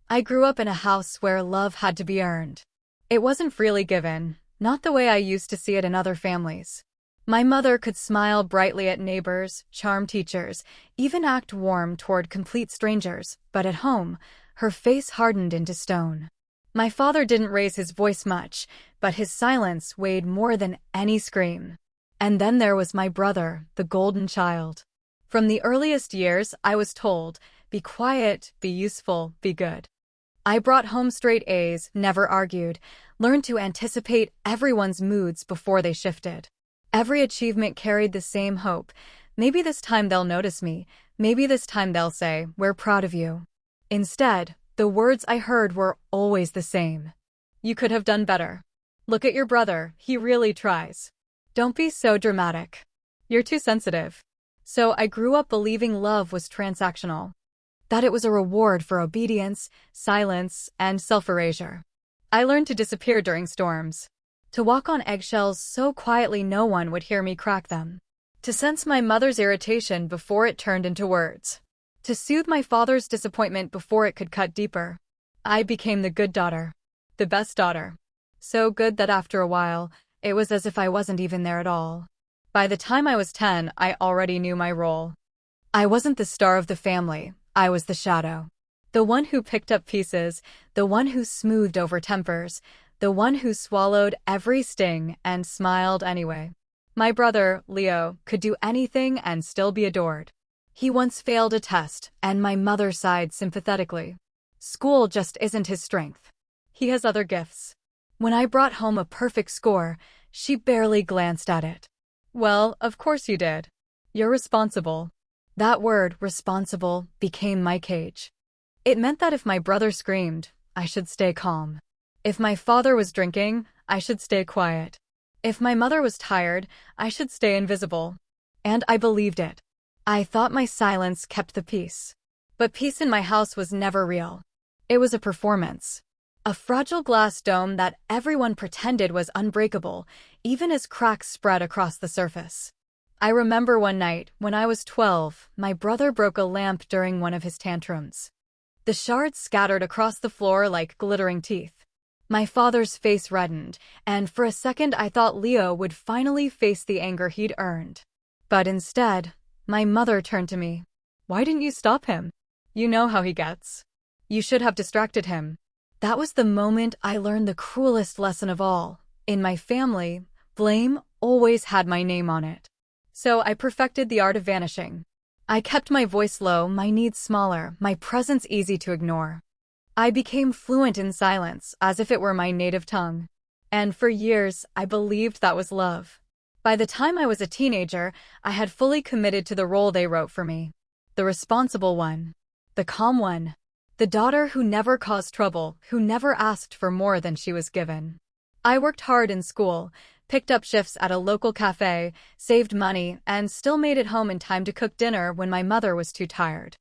I grew up in a house where love had to be earned. It wasn't freely given, not the way I used to see it in other families. My mother could smile brightly at neighbors, charm teachers, even act warm toward complete strangers, but at home, her face hardened into stone. My father didn't raise his voice much, but his silence weighed more than any scream. And then there was my brother, the golden child. From the earliest years, I was told, be quiet, be useful, be good. I brought home straight A's, never argued, learned to anticipate everyone's moods before they shifted. Every achievement carried the same hope. Maybe this time they'll notice me. Maybe this time they'll say, we're proud of you. Instead, the words I heard were always the same. You could have done better. Look at your brother, he really tries. Don't be so dramatic. You're too sensitive. So I grew up believing love was transactional. That it was a reward for obedience, silence, and self-erasure. I learned to disappear during storms. To walk on eggshells so quietly no one would hear me crack them. To sense my mother's irritation before it turned into words. To soothe my father's disappointment before it could cut deeper. I became the good daughter. The best daughter. So good that after a while, it was as if I wasn't even there at all. By the time I was 10, I already knew my role. I wasn't the star of the family, I was the shadow. The one who picked up pieces, the one who smoothed over tempers, the one who swallowed every sting and smiled anyway. My brother, Leo, could do anything and still be adored. He once failed a test, and my mother sighed sympathetically. School just isn't his strength. He has other gifts. When I brought home a perfect score, she barely glanced at it. Well, of course you did. You're responsible. That word, responsible, became my cage. It meant that if my brother screamed, I should stay calm. If my father was drinking, I should stay quiet. If my mother was tired, I should stay invisible. And I believed it. I thought my silence kept the peace. But peace in my house was never real. It was a performance. A fragile glass dome that everyone pretended was unbreakable, even as cracks spread across the surface. I remember one night, when I was 12, my brother broke a lamp during one of his tantrums. The shards scattered across the floor like glittering teeth. My father's face reddened, and for a second I thought Leo would finally face the anger he'd earned. But instead, my mother turned to me. Why didn't you stop him? You know how he gets. You should have distracted him. That was the moment I learned the cruelest lesson of all. In my family, blame always had my name on it. So I perfected the art of vanishing. I kept my voice low, my needs smaller, my presence easy to ignore. I became fluent in silence, as if it were my native tongue. And for years, I believed that was love. By the time I was a teenager, I had fully committed to the role they wrote for me. The responsible one. The calm one. The daughter who never caused trouble, who never asked for more than she was given. I worked hard in school, picked up shifts at a local cafe, saved money, and still made it home in time to cook dinner when my mother was too tired.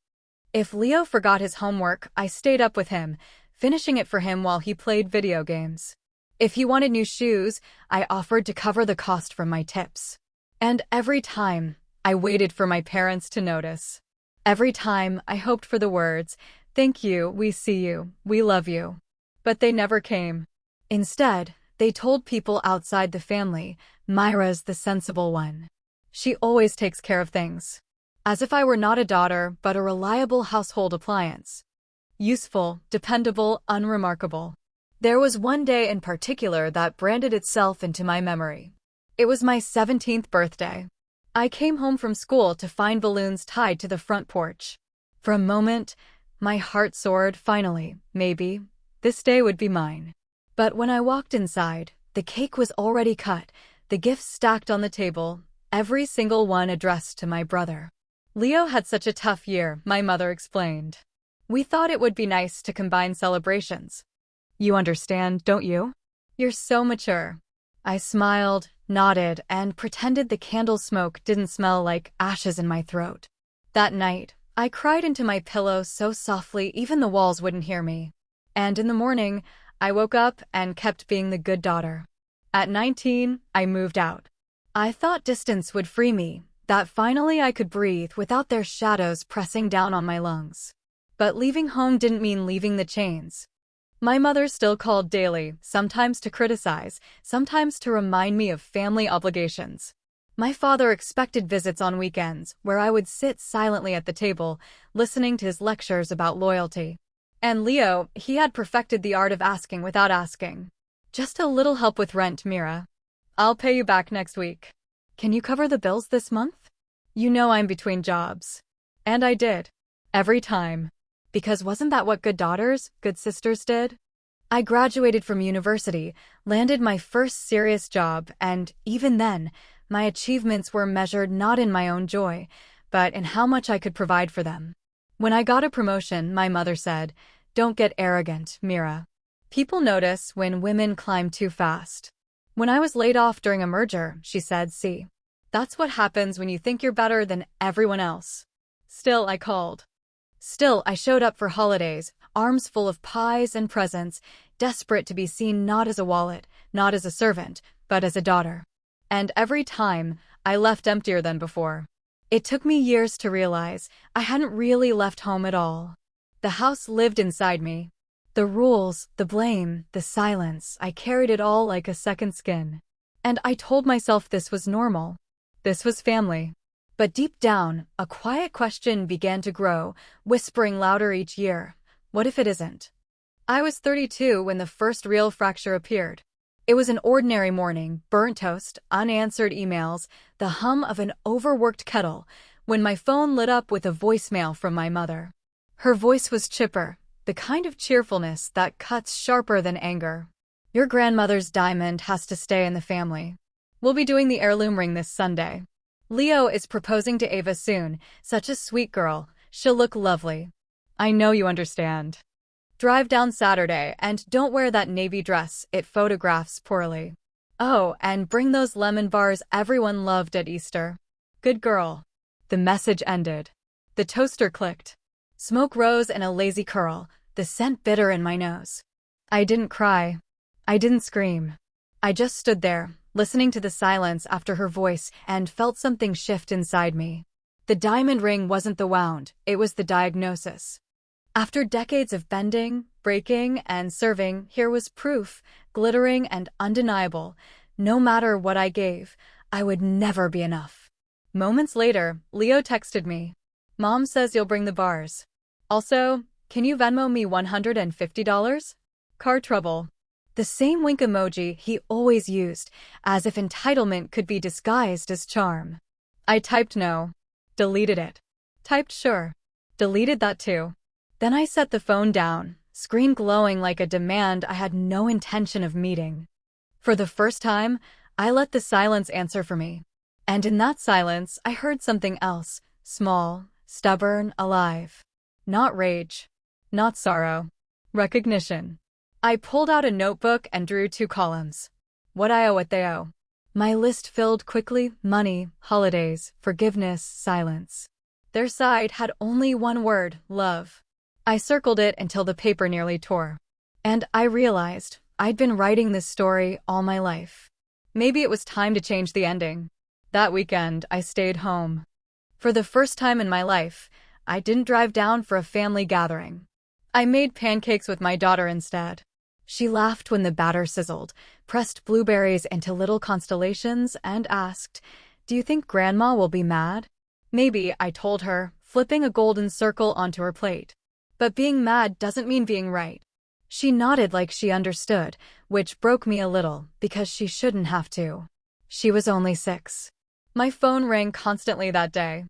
If Leo forgot his homework, I stayed up with him, finishing it for him while he played video games. If he wanted new shoes, I offered to cover the cost from my tips. And every time, I waited for my parents to notice. Every time, I hoped for the words, "Thank you, we see you, we love you." But they never came. Instead, they told people outside the family, Myra's the sensible one. She always takes care of things. As if I were not a daughter, but a reliable household appliance. Useful, dependable, unremarkable. There was one day in particular that branded itself into my memory. It was my 17th birthday. I came home from school to find balloons tied to the front porch. For a moment, my heart soared. Finally, maybe, this day would be mine. But when I walked inside, the cake was already cut, the gifts stacked on the table, every single one addressed to my brother. Leo had such a tough year, my mother explained. We thought it would be nice to combine celebrations. You understand, don't you? You're so mature. I smiled, nodded, and pretended the candle smoke didn't smell like ashes in my throat. That night, I cried into my pillow so softly even the walls wouldn't hear me. And in the morning, I woke up and kept being the good daughter. At 19, I moved out. I thought distance would free me, that finally I could breathe without their shadows pressing down on my lungs. But leaving home didn't mean leaving the chains. My mother still called daily, sometimes to criticize, sometimes to remind me of family obligations. My father expected visits on weekends, where I would sit silently at the table, listening to his lectures about loyalty. And Leo, he had perfected the art of asking without asking. Just a little help with rent, Mira. I'll pay you back next week. Can you cover the bills this month? You know I'm between jobs. And I did. Every time. Because wasn't that what good daughters, good sisters did? I graduated from university, landed my first serious job, and even then, my achievements were measured not in my own joy, but in how much I could provide for them. When I got a promotion, my mother said, "Don't get arrogant, Mira. People notice when women climb too fast." When I was laid off during a merger, she said, "See, that's what happens when you think you're better than everyone else." Still, I called. Still, I showed up for holidays, arms full of pies and presents, desperate to be seen not as a wallet, not as a servant, but as a daughter. And every time, I left emptier than before. It took me years to realize I hadn't really left home at all. The house lived inside me. The rules, the blame, the silence, I carried it all like a second skin. And I told myself this was normal. This was family. But deep down, a quiet question began to grow, whispering louder each year. What if it isn't? I was 32 when the first real fracture appeared. It was an ordinary morning, burnt toast, unanswered emails, the hum of an overworked kettle, when my phone lit up with a voicemail from my mother. Her voice was chipper, the kind of cheerfulness that cuts sharper than anger. "Your grandmother's diamond has to stay in the family. We'll be doing the heirloom ring this Sunday. Leo is proposing to Ava soon, such a sweet girl, she'll look lovely. I know you understand. Drive down Saturday and don't wear that navy dress, it photographs poorly. Oh, and bring those lemon bars everyone loved at Easter. Good girl." The message ended. The toaster clicked. Smoke rose in a lazy curl, the scent bitter in my nose. I didn't cry. I didn't scream. I just stood there, listening to the silence after her voice, and felt something shift inside me. The diamond ring wasn't the wound, it was the diagnosis. After decades of bending, breaking, and serving, here was proof, glittering and undeniable. No matter what I gave, I would never be enough. Moments later, Leo texted me. "Mom says you'll bring the bars. Also, can you Venmo me $150? Car trouble." The same wink emoji he always used, as if entitlement could be disguised as charm. I typed no. Deleted it. Typed sure. Deleted that too. Then I set the phone down, screen glowing like a demand I had no intention of meeting. For the first time, I let the silence answer for me. And in that silence, I heard something else, small, stubborn, alive. Not rage. Not sorrow. Recognition. I pulled out a notebook and drew 2 columns. What I owe, what they owe. My list filled quickly: money, holidays, forgiveness, silence. Their side had only one word: love. I circled it until the paper nearly tore. And I realized I'd been writing this story all my life. Maybe it was time to change the ending. That weekend, I stayed home. For the first time in my life, I didn't drive down for a family gathering. I made pancakes with my daughter instead. She laughed when the batter sizzled, pressed blueberries into little constellations, and asked, "Do you think Grandma will be mad?" "Maybe," I told her, flipping a golden circle onto her plate. "But being mad doesn't mean being right." She nodded like she understood, which broke me a little, because she shouldn't have to. She was only 6. My phone rang constantly that day.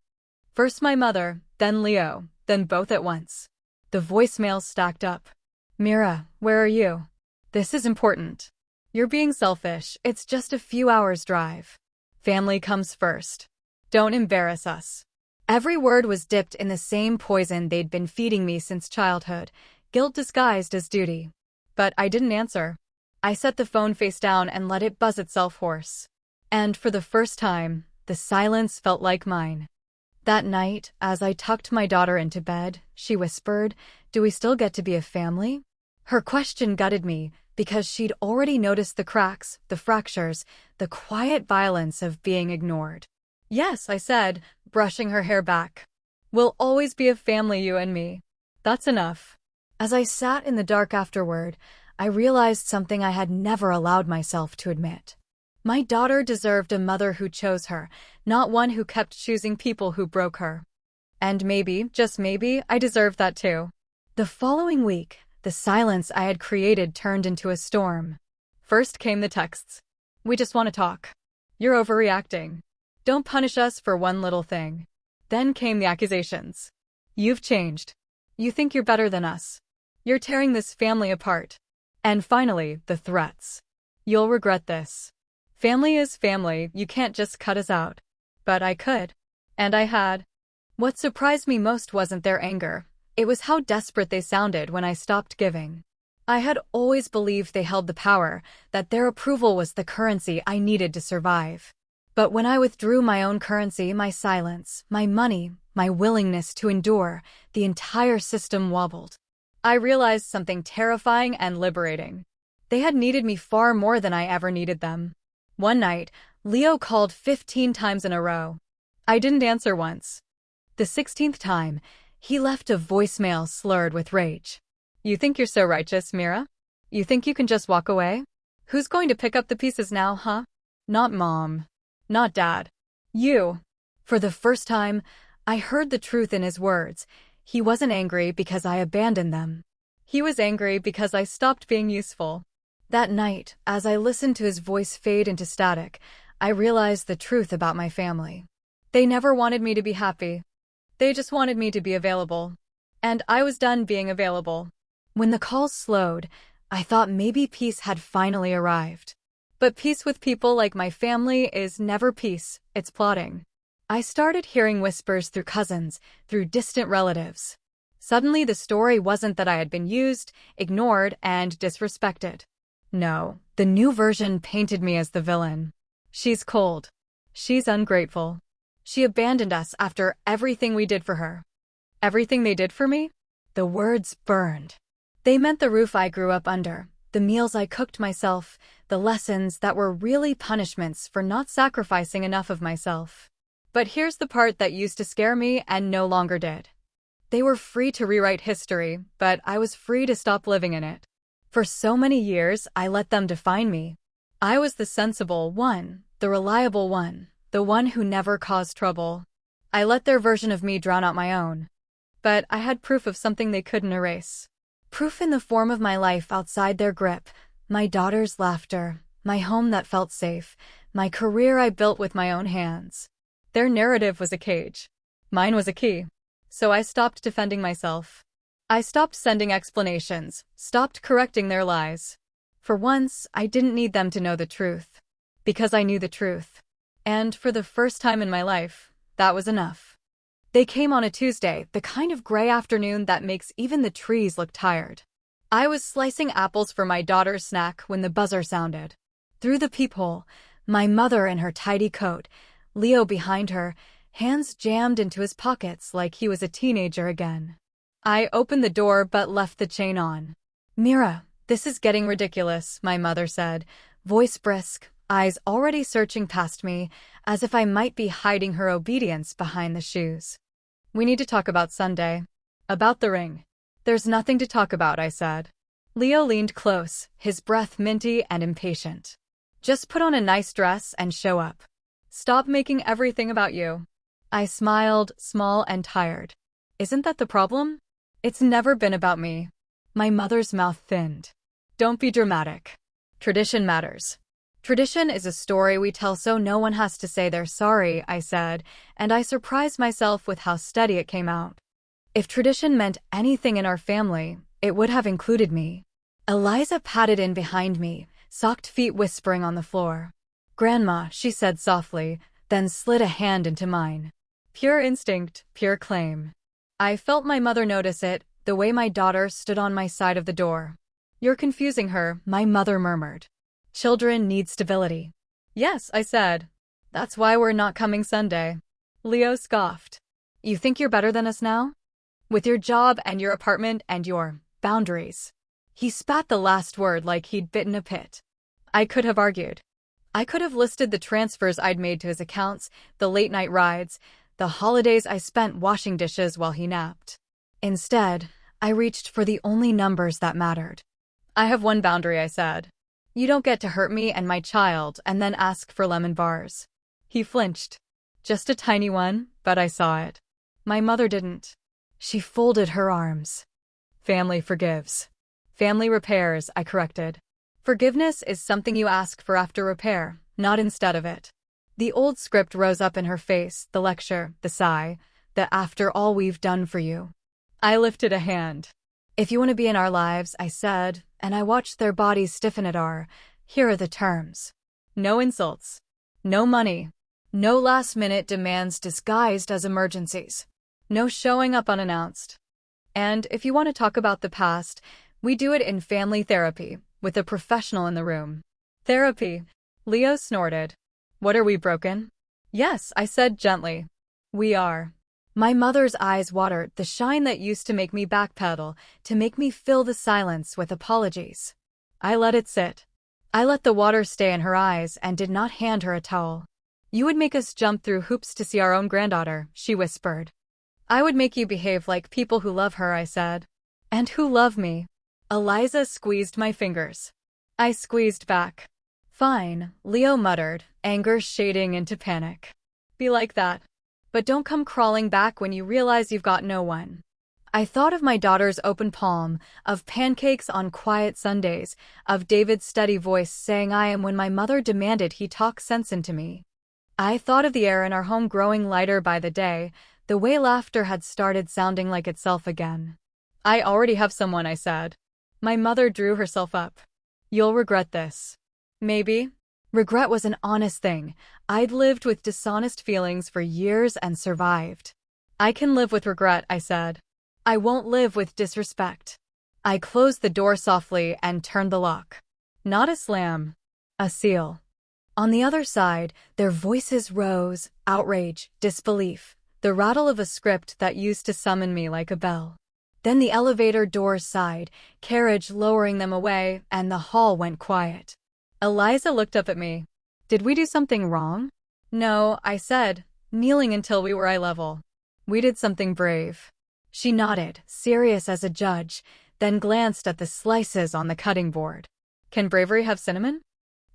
First my mother, then Leo, then both at once. The voicemails stacked up. "Mira, where are you? This is important. You're being selfish, it's just a few hours drive. Family comes first. Don't embarrass us." Every word was dipped in the same poison they'd been feeding me since childhood, guilt disguised as duty. But I didn't answer. I set the phone face down and let it buzz itself hoarse. And for the first time, the silence felt like mine. That night, as I tucked my daughter into bed, she whispered, "Do we still get to be a family?" Her question gutted me, because she'd already noticed the cracks, the fractures, the quiet violence of being ignored. "Yes," I said, brushing her hair back. "We'll always be a family, you and me." That's enough. As I sat in the dark afterward, I realized something I had never allowed myself to admit. My daughter deserved a mother who chose her, not one who kept choosing people who broke her. And maybe, just maybe, I deserved that too. The following week, the silence I had created turned into a storm. First came the texts. "We just want to talk. You're overreacting. Don't punish us for one little thing." Then came the accusations. "You've changed. You think you're better than us. You're tearing this family apart." And finally, the threats. "You'll regret this. Family is family, you can't just cut us out." But I could. And I had. What surprised me most wasn't their anger. It was how desperate they sounded when I stopped giving. I had always believed they held the power, that their approval was the currency I needed to survive. But when I withdrew my own currency, my silence, my money, my willingness to endure, the entire system wobbled. I realized something terrifying and liberating. They had needed me far more than I ever needed them. One night, Leo called 15 times in a row. I didn't answer once. The 16th time, he left a voicemail slurred with rage. "You think you're so righteous, Mira? You think you can just walk away? Who's going to pick up the pieces now, huh? Not Mom. Not Dad. You." For the first time, I heard the truth in his words. He wasn't angry because I abandoned them. He was angry because I stopped being useful. That night, as I listened to his voice fade into static, I realized the truth about my family. They never wanted me to be happy. They just wanted me to be available. And I was done being available. When the calls slowed, I thought maybe peace had finally arrived. But peace with people like my family is never peace, it's plotting. I started hearing whispers through cousins, through distant relatives. Suddenly the story wasn't that I had been used, ignored, and disrespected. No, the new version painted me as the villain. She's cold. She's ungrateful. She abandoned us after everything we did for her. Everything they did for me? The words burned. They meant the roof I grew up under, the meals I cooked myself, the lessons that were really punishments for not sacrificing enough of myself. But here's the part that used to scare me and no longer did. They were free to rewrite history, but I was free to stop living in it. For so many years, I let them define me. I was the sensible one, the reliable one, the one who never caused trouble. I let their version of me drown out my own. But I had proof of something they couldn't erase. Proof in the form of my life outside their grip, my daughter's laughter, my home that felt safe, my career I built with my own hands. Their narrative was a cage. Mine was a key. So I stopped defending myself. I stopped sending explanations, stopped correcting their lies. For once, I didn't need them to know the truth. Because I knew the truth. And for the first time in my life, that was enough. They came on a Tuesday, the kind of gray afternoon that makes even the trees look tired. I was slicing apples for my daughter's snack when the buzzer sounded. Through the peephole, my mother in her tidy coat, Leo behind her, hands jammed into his pockets like he was a teenager again. I opened the door but left the chain on. "Mira, this is getting ridiculous," my mother said, voice brisk, eyes already searching past me, as if I might be hiding her obedience behind the shoes. "We need to talk about Sunday. About the ring." "There's nothing to talk about," I said. Leo leaned close, his breath minty and impatient. "Just put on a nice dress and show up. Stop making everything about you." I smiled, small and tired. "Isn't that the problem? It's never been about me." My mother's mouth thinned. "Don't be dramatic. Tradition matters." "Tradition is a story we tell so no one has to say they're sorry," I said, and I surprised myself with how steady it came out. If tradition meant anything in our family, it would have included me. Eliza patted in behind me, socked feet whispering on the floor. "Grandma," she said softly, then slid a hand into mine. Pure instinct, pure claim. I felt my mother notice it, the way my daughter stood on my side of the door. "You're confusing her," my mother murmured. "Children need stability." "Yes," I said. "That's why we're not coming Sunday." Leo scoffed. "You think you're better than us now? With your job and your apartment and your boundaries." He spat the last word like he'd bitten a pit. I could have argued. I could have listed the transfers I'd made to his accounts, the late-night rides, the holidays I spent washing dishes while he napped. Instead, I reached for the only numbers that mattered. I have one boundary, I said. You don't get to hurt me and my child and then ask for lemon bars. He flinched. Just a tiny one, but I saw it. My mother didn't. She folded her arms. Family forgives. Family repairs, I corrected. Forgiveness is something you ask for after repair, not instead of it. The old script rose up in her face, the lecture, the sigh, the after all we've done for you. I lifted a hand. If you want to be in our lives, I said, and I watched their bodies stiffen at our, here are the terms. No insults. No money. No last-minute demands disguised as emergencies. No showing up unannounced. And if you want to talk about the past, we do it in family therapy, with a professional in the room. Therapy. Leo snorted. What, are we broken? Yes, I said gently. We are. My mother's eyes watered, the shine that used to make me backpedal, to make me fill the silence with apologies. I let it sit. I let the water stay in her eyes and did not hand her a towel. You would make us jump through hoops to see our own granddaughter, she whispered. I would make you behave like people who love her, I said. And who love me. Eliza squeezed my fingers. I squeezed back. Fine, Leo muttered, anger shading into panic. Be like that. But don't come crawling back when you realize you've got no one. I thought of my daughter's open palm, of pancakes on quiet Sundays, of David's steady voice saying I am when my mother demanded he talk sense into me. I thought of the air in our home growing lighter by the day, the way laughter had started sounding like itself again. I already have someone, I said. My mother drew herself up. You'll regret this. Maybe. Regret was an honest thing. I'd lived with dishonest feelings for years and survived. I can live with regret, I said. I won't live with disrespect. I closed the door softly and turned the lock. Not a slam. A seal. On the other side, their voices rose, outrage, disbelief, the rattle of a script that used to summon me like a bell. Then the elevator doors sighed, carriage lowering them away, and the hall went quiet. Eliza looked up at me. Did we do something wrong? No, I said, kneeling until we were eye level. We did something brave. She nodded, serious as a judge, then glanced at the slices on the cutting board. Can bravery have cinnamon?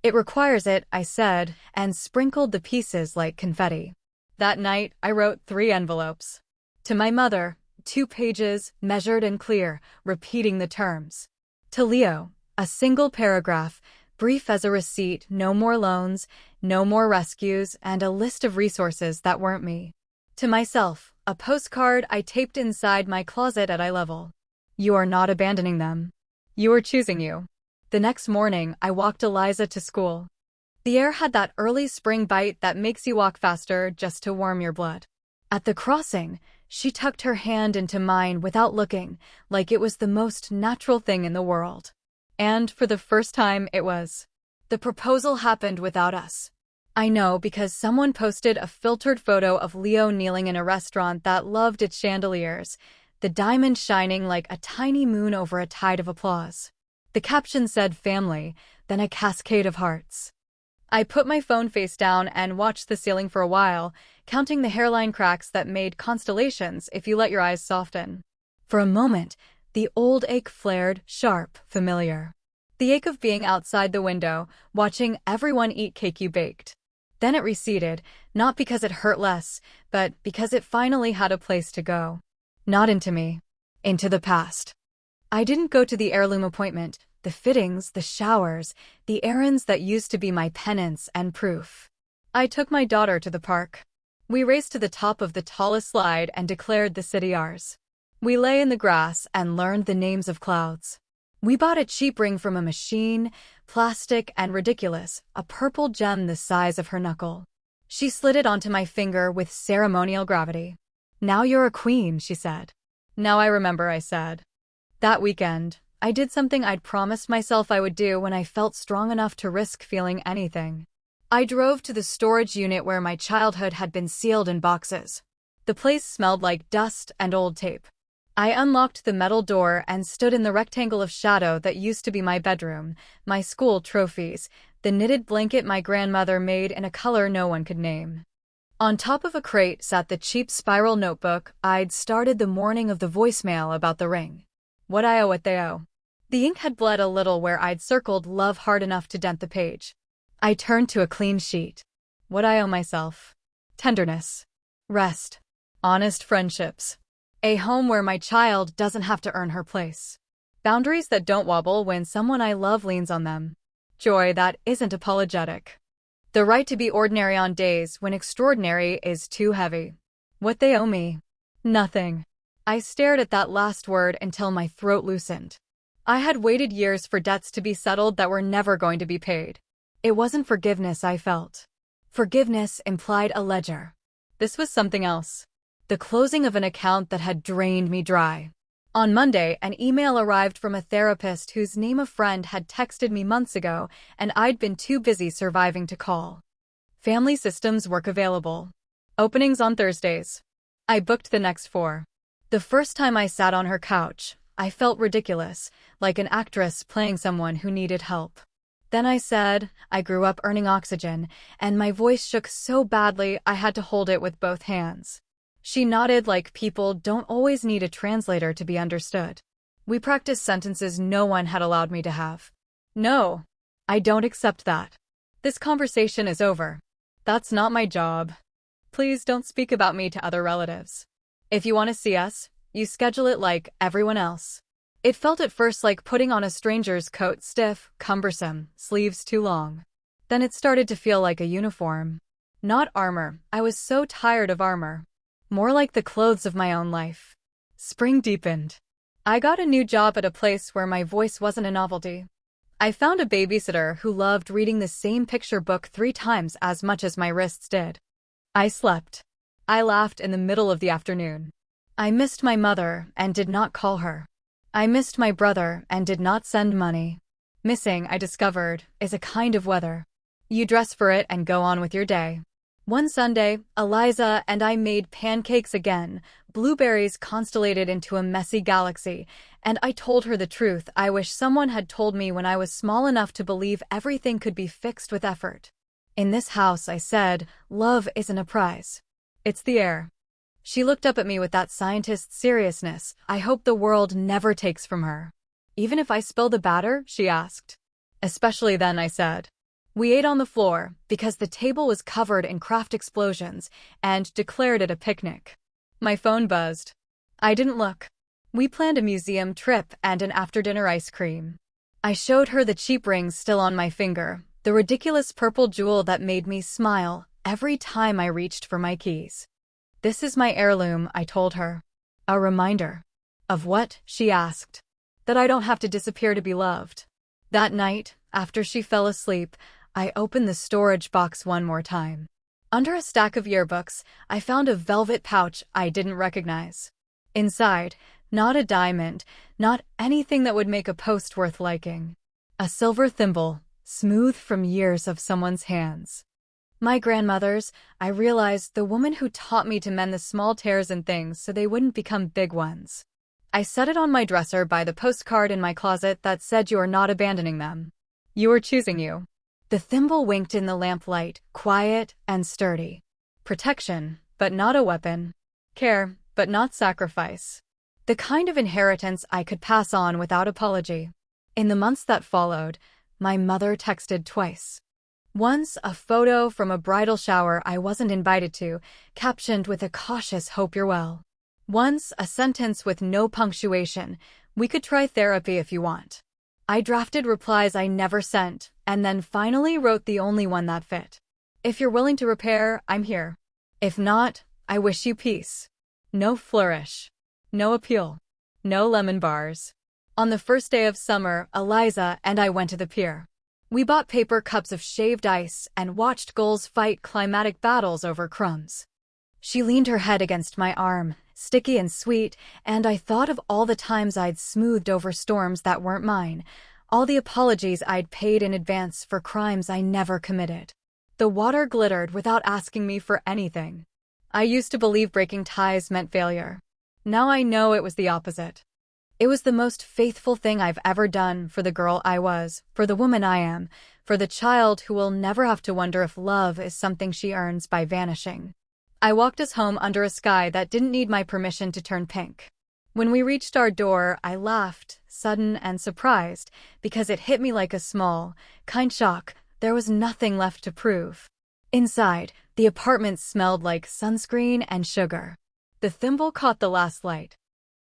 It requires it, I said, and sprinkled the pieces like confetti. That night, I wrote 3 envelopes. To my mother, 2 pages, measured and clear, repeating the terms. To Leo, a single paragraph, brief as a receipt, no more loans, no more rescues, and a list of resources that weren't me. To myself, a postcard I taped inside my closet at eye level. You are not abandoning them. You are choosing you. The next morning, I walked Eliza to school. The air had that early spring bite that makes you walk faster just to warm your blood. At the crossing, she tucked her hand into mine without looking, like it was the most natural thing in the world. And for the first time, it was. The proposal happened without us. I know because someone posted a filtered photo of Leo kneeling in a restaurant that loved its chandeliers, the diamond shining like a tiny moon over a tide of applause. The caption said family, then a cascade of hearts. I put my phone face down and watched the ceiling for a while, counting the hairline cracks that made constellations if you let your eyes soften. For a moment, the old ache flared, sharp, familiar. The ache of being outside the window, watching everyone eat cake you baked. Then it receded, not because it hurt less, but because it finally had a place to go. Not into me. Into the past. I didn't go to the heirloom appointment, the fittings, the showers, the errands that used to be my penance and proof. I took my daughter to the park. We raced to the top of the tallest slide and declared the city ours. We lay in the grass and learned the names of clouds. We bought a cheap ring from a machine, plastic and ridiculous, a purple gem the size of her knuckle. She slid it onto my finger with ceremonial gravity. Now you're a queen, she said. Now I remember, I said. That weekend, I did something I'd promised myself I would do when I felt strong enough to risk feeling anything. I drove to the storage unit where my childhood had been sealed in boxes. The place smelled like dust and old tape. I unlocked the metal door and stood in the rectangle of shadow that used to be my bedroom, my school trophies, the knitted blanket my grandmother made in a color no one could name. On top of a crate sat the cheap spiral notebook I'd started the morning of the voicemail about the ring. What I owe, what they owe. The ink had bled a little where I'd circled love hard enough to dent the page. I turned to a clean sheet. What I owe myself. Tenderness. Rest. Honest friendships. A home where my child doesn't have to earn her place. Boundaries that don't wobble when someone I love leans on them. Joy that isn't apologetic. The right to be ordinary on days when extraordinary is too heavy. What they owe me. Nothing. I stared at that last word until my throat loosened. I had waited years for debts to be settled that were never going to be paid. It wasn't forgiveness I felt. Forgiveness implied a ledger. This was something else. The closing of an account that had drained me dry. On Monday, an email arrived from a therapist whose name a friend had texted me months ago, and I'd been too busy surviving to call. Family systems work available. Openings on Thursdays. I booked the next 4. The first time I sat on her couch, I felt ridiculous, like an actress playing someone who needed help. Then I said, I grew up earning oxygen, and my voice shook so badly I had to hold it with both hands. She nodded like people don't always need a translator to be understood. We practiced sentences no one had allowed me to have. No, I don't accept that. This conversation is over. That's not my job. Please don't speak about me to other relatives. If you want to see us, you schedule it like everyone else. It felt at first like putting on a stranger's coat, stiff, cumbersome, sleeves too long. Then it started to feel like a uniform. Not armor. I was so tired of armor. More like the clothes of my own life. Spring deepened. I got a new job at a place where my voice wasn't a novelty. I found a babysitter who loved reading the same picture book 3 times as much as my wrists did. I slept. I laughed in the middle of the afternoon. I missed my mother and did not call her. I missed my brother and did not send money. Missing, I discovered, is a kind of weather. You dress for it and go on with your day. One Sunday, Eliza and I made pancakes again, blueberries constellated into a messy galaxy, and I told her the truth I wish someone had told me when I was small enough to believe everything could be fixed with effort. In this house, I said, love isn't a prize. It's the air. She looked up at me with that scientist's seriousness I hope the world never takes from her. Even if I spill the batter, she asked. Especially then, I said. We ate on the floor, because the table was covered in craft explosions, and declared it a picnic. My phone buzzed. I didn't look. We planned a museum trip and an after-dinner ice cream. I showed her the cheap ring still on my finger, the ridiculous purple jewel that made me smile every time I reached for my keys. This is my heirloom, I told her. A reminder. Of what? She asked. That I don't have to disappear to be loved. That night, after she fell asleep, I opened the storage box one more time. Under a stack of yearbooks, I found a velvet pouch I didn't recognize. Inside, not a diamond, not anything that would make a post worth liking. A silver thimble, smooth from years of someone's hands. My grandmother's, I realized, the woman who taught me to mend the small tears in things so they wouldn't become big ones. I set it on my dresser by the postcard in my closet that said you are not abandoning them. You are choosing you. The thimble winked in the lamplight, quiet and sturdy. Protection, but not a weapon. Care, but not sacrifice. The kind of inheritance I could pass on without apology. In the months that followed, my mother texted twice. Once, a photo from a bridal shower I wasn't invited to, captioned with a cautious "hope you're well." Once, a sentence with no punctuation, "We could try therapy if you want." I drafted replies I never sent, and then finally wrote the only one that fit. If you're willing to repair, I'm here. If not, I wish you peace. No flourish. No appeal. No lemon bars. On the first day of summer, Eliza and I went to the pier. We bought paper cups of shaved ice and watched gulls fight climatic battles over crumbs. She leaned her head against my arm, sticky and sweet, and I thought of all the times I'd smoothed over storms that weren't mine, all the apologies I'd paid in advance for crimes I never committed. The water glittered without asking me for anything. I used to believe breaking ties meant failure. Now I know it was the opposite. It was the most faithful thing I've ever done for the girl I was, for the woman I am, for the child who will never have to wonder if love is something she earns by vanishing. I walked us home under a sky that didn't need my permission to turn pink. When we reached our door, I laughed, sudden and surprised, because it hit me like a small, kind shock. There was nothing left to prove. Inside, the apartment smelled like sunscreen and sugar. The thimble caught the last light.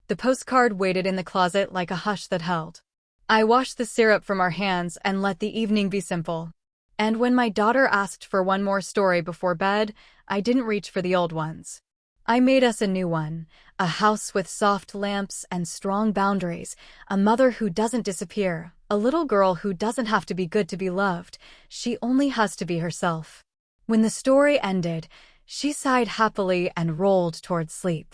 The postcard waited in the closet like a hush that held. I washed the syrup from our hands and let the evening be simple. And when my daughter asked for one more story before bed, I didn't reach for the old ones. I made us a new one, a house with soft lamps and strong boundaries, a mother who doesn't disappear, a little girl who doesn't have to be good to be loved, she only has to be herself. When the story ended, she sighed happily and rolled toward sleep.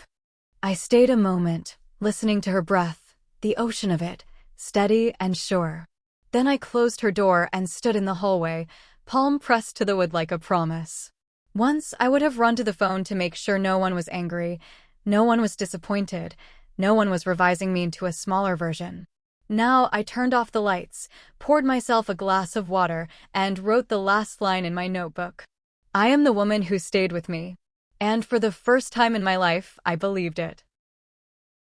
I stayed a moment, listening to her breath, the ocean of it, steady and sure. Then I closed her door and stood in the hallway, palm pressed to the wood like a promise. Once I would have run to the phone to make sure no one was angry, no one was disappointed, no one was revising me into a smaller version. Now I turned off the lights, poured myself a glass of water, and wrote the last line in my notebook. I am the woman who stayed with me. And for the first time in my life, I believed it.